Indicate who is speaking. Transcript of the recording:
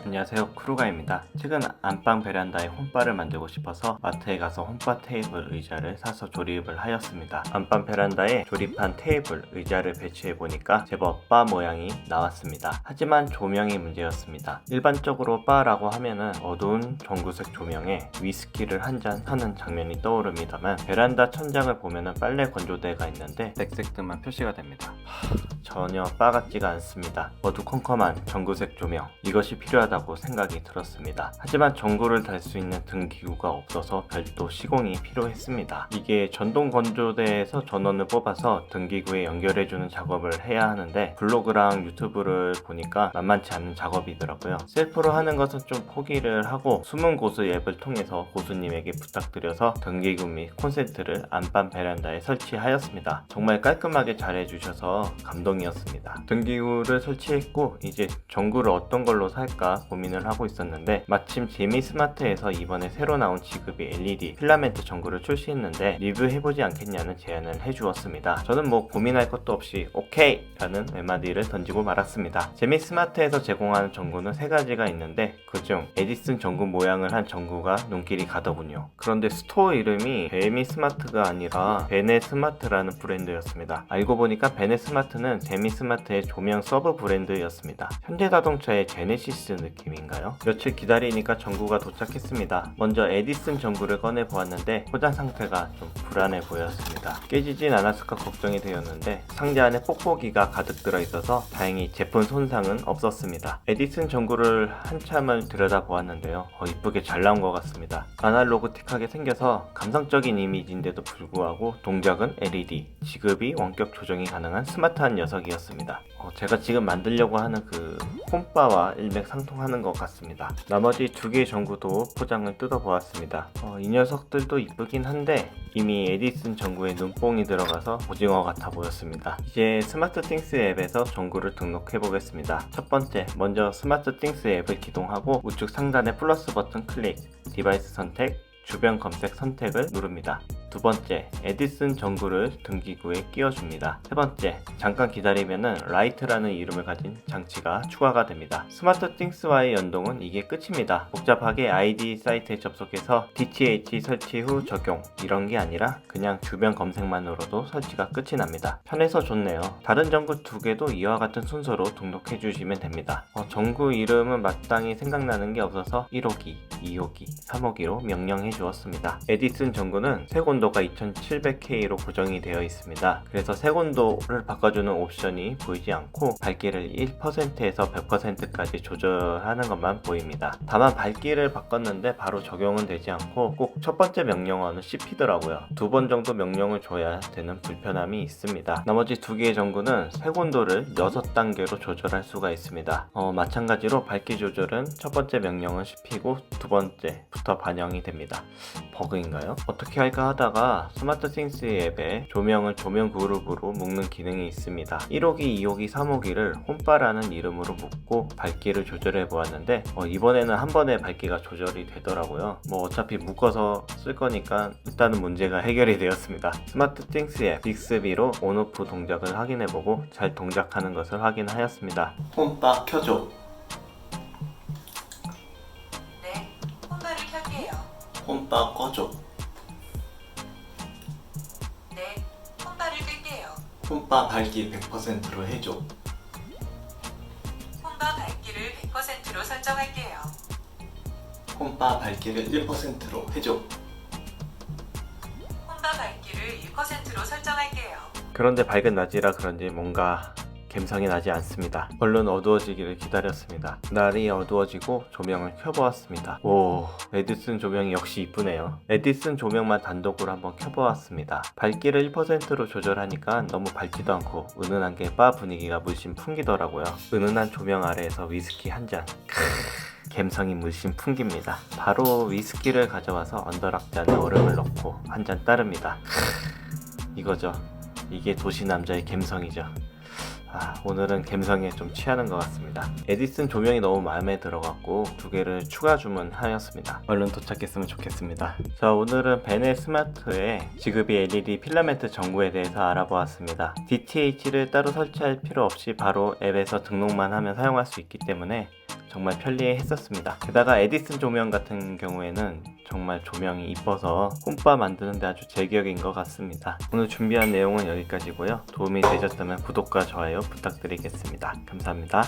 Speaker 1: 안녕하세요, 크루가입니다. 최근 안방 베란다에 홈바를 만들고 싶어서 마트에 가서 홈바 테이블 의자를 사서 조립을 하였습니다. 안방 베란다에 조립한 테이블 의자를 배치해 보니까 제법 바 모양이 나왔습니다. 하지만 조명이 문제였습니다. 일반적으로 바라고 하면은 어두운 전구색 조명에 위스키를 한 잔 하는 장면이 떠오릅니다만, 베란다 천장을 보면은 빨래 건조대가 있는데 백색등만 표시가 됩니다. 전혀 바 같지가 않습니다. 어두컴컴한 전구색 조명, 이것이 필요하다고 생각이 들었습니다. 하지만 전구를 달 수 있는 등기구가 없어서 별도 시공이 필요했습니다. 이게 전동 건조대에서 전원을 뽑아서 등기구에 연결해주는 작업을 해야 하는데, 블로그랑 유튜브를 보니까 만만치 않은 작업이더라고요. 셀프로 하는 것은 좀 포기를 하고 숨은 고수 앱을 통해서 고수님에게 부탁드려서 등기구 및 콘센트를 안방 베란다에 설치하였습니다. 정말 깔끔하게 잘 해주셔서 감동이었습니다. 등기구를 설치했고 이제 전구를 어떤 걸로 살까 고민을 하고 있었는데, 마침 재미스마트에서 이번에 새로 나온 지급이 LED 필라멘트 전구를 출시했는데 리뷰해보지 않겠냐는 제안을 해주었습니다. 저는 뭐 고민할 것도 없이 오케이! 라는 외마디를 던지고 말았습니다. 재미스마트에서 제공하는 전구는 3가지가 있는데 그중 에디슨 전구 모양을 한 전구가 눈길이 가더군요. 그런데 스토어 이름이 재미스마트가 아니라 베네스마트라는 브랜드였습니다. 알고 보니까 베네스마트는 재미스마트의 조명 서브 브랜드였습니다. 현대자동차의 제네시스 느낌인가요? 며칠 기다리니까 전구가 도착했습니다. 먼저 에디슨 전구를 꺼내 보았는데 포장 상태가 좀 불안해 보였습니다. 깨지진 않았을까 걱정이 되었는데 상자 안에 뽁뽁이가 가득 들어있어서 다행히 제품 손상은 없었습니다. 에디슨 전구를 한참을 들여다보았는데요. 이쁘게 잘 나온 것 같습니다. 아날로그틱하게 생겨서 감성적인 이미지인데도 불구하고 동작은 LED, 지급이 원격 조정이 가능한 스마트한 녀석이었습니다. 제가 지금 만들려고 하는 그 홈바와 일맥상통하는 것 같습니다. 나머지 2개의 전구도 포장을 뜯어보았습니다. 이 녀석들도 이쁘긴 한데 이미 에디슨 전구에 눈뽕이 들어가서 오징어 같아 보였습니다. 이제 스마트띵스 앱에서 전구를 등록해 보겠습니다. 첫 번째, 먼저 스마트띵스 앱을 기동하고 우측 상단의 플러스 버튼 클릭, 디바이스 선택, 주변 검색 선택을 누릅니다. 두 번째, 에디슨 전구를 등기구에 끼워줍니다. 세 번째, 잠깐 기다리면은 라이트라는 이름을 가진 장치가 추가가 됩니다. 스마트띵스와의 연동은 이게 끝입니다. 복잡하게 ID 사이트에 접속해서 DTH 설치 후 적용 이런 게 아니라 그냥 주변 검색만으로도 설치가 끝이 납니다. 편해서 좋네요. 다른 전구 2개도 이와 같은 순서로 등록해 주시면 됩니다. 전구 이름은 마땅히 생각나는 게 없어서 1호기, 2호기, 3호기로 명령해 주었습니다. 에디슨 전구는 색온도가 2700K로 고정이 되어 있습니다. 그래서 색온도를 바꿔주는 옵션이 보이지 않고 밝기를 1%에서 100%까지 조절하는 것만 보입니다. 다만 밝기를 바꿨는데 바로 적용은 되지 않고 꼭 첫 번째 명령어는 씹히더라고요. 2번 정도 명령을 줘야 되는 불편함이 있습니다. 나머지 2개의 전구는 색온도를 6단계로 조절할 수가 있습니다. 마찬가지로 밝기 조절은 첫 번째 명령은 씹히고 두 번째부터 반영이 됩니다. 버그인가요? 어떻게 할까 하다가 스마트띵스 앱에 조명을 조명 그룹으로 묶는 기능이 있습니다. 1호기, 2호기, 3호기를 홈바라는 이름으로 묶고 밝기를 조절해 보았는데 이번에는 한 번에 밝기가 조절이 되더라고요. 어차피 묶어서 쓸 거니까 일단은 문제가 해결이 되었습니다. 스마트띵스 앱 빅스비로 온오프 동작을 확인해 보고 잘 동작하는 것을 확인하였습니다. 홈바 켜줘.
Speaker 2: 네, 홈바를 켤게요.
Speaker 1: 홈바 꺼줘.
Speaker 2: 네, 홈바를 끌게요.
Speaker 1: 홈바 밝기 100%로 해줘.
Speaker 2: 홈바 밝기를 100%로 설정할게요.
Speaker 1: 홈바 밝기를 1%로 해줘.
Speaker 2: 홈바 밝기를 1%로 설정할게요.
Speaker 1: 그런데 밝은 낮이라 그런지 뭔가 감성이 나지 않습니다. 얼른 어두워지기를 기다렸습니다. 날이 어두워지고 조명을 켜보았습니다. 오, 에디슨 조명이 역시 이쁘네요. 에디슨 조명만 단독으로 한번 켜보았습니다. 밝기를 1%로 조절하니까 너무 밝지도 않고 은은한 게 바 분위기가 물씬 풍기더라고요. 은은한 조명 아래에서 위스키 한 잔. 감성이 물씬 풍깁니다. 바로 위스키를 가져와서 언더락잔에 얼음을 넣고 한 잔 따릅니다. 이거죠. 이게 도시 남자의 감성이죠. 오늘은 감성에 좀 취하는 것 같습니다. 에디슨 조명이 너무 마음에 들어갔고 2개를 추가 주문하였습니다. 얼른 도착했으면 좋겠습니다. 자, 오늘은 베네스마트의 지급이 LED 필라멘트 전구에 대해서 알아보았습니다. DTH를 따로 설치할 필요 없이 바로 앱에서 등록만 하면 사용할 수 있기 때문에 정말 편리했었습니다. 게다가 에디슨 조명 같은 경우에는 정말 조명이 이뻐서 홈바 만드는데 아주 제격인 것 같습니다. 오늘 준비한 내용은 여기까지고요. 도움이 되셨다면 구독과 좋아요 부탁드리겠습니다. 감사합니다.